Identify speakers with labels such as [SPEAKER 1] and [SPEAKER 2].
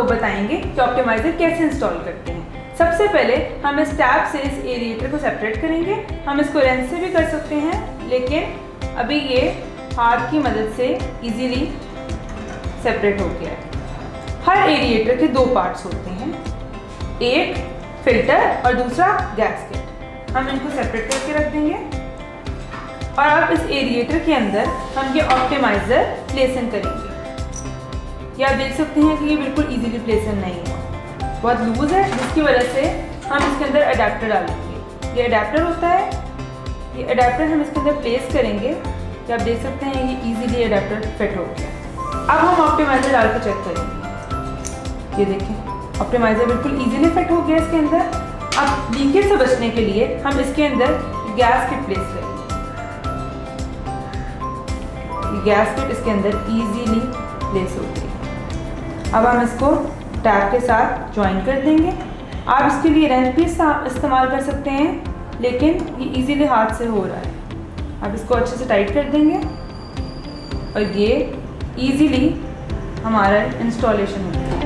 [SPEAKER 1] बताएंगे कि ऑप्टिमाइज़र कैसे इंस्टॉल करते हैं। सबसे पहले हम इस टैब से इस एरिएटर को सेपरेट करेंगे। हम इसको रेंच से भी कर सकते हैं, लेकिन अभी ये हाथ की मदद से इजीली सेपरेट हो गया है। हर एरिएटर के 2 पार्ट्स होते हैं, एक फिल्टर और दूसरा गैस्केट। हम इनको सेपरेट करके रख देंगे और अब इस एरिएटर के अंदर हम ये ऑप्टिमाइज़र प्लेसन करेंगे। ये आप देख सकते हैं कि ये बिल्कुल इजीली प्लेसन नहीं है, बहुत लूज है, जिसकी वजह से हम इसके अंदर अडेप्टर डालेंगे। ये अडेप्टर होता है, ये अडेप्टर हम इसके अंदर प्लेस करेंगे। ये आप देख सकते हैं ये इजीली अडेप्टर फिट हो गया। अब हम ऑप्टिमाइज़र डाल के चेक करेंगे। ये देखें ऑप्टिमाइज़र बिल्कुल इजीली फिट हो गया इसके अंदर। अब लीकेज से बचने के लिए हम इसके अंदर गैस्केट प्लेस करेंगे। गैस्केट इसके अंदर इजीली प्लेस हो गई। अब हम इसको टैब के साथ ज्वाइन कर देंगे। आप इसके लिए रेंच भी इस्तेमाल कर सकते हैं, लेकिन ये इजीली हाथ से हो रहा है। अब इसको अच्छे से टाइट कर देंगे और ये इजीली हमारा इंस्टॉलेशन हो गया।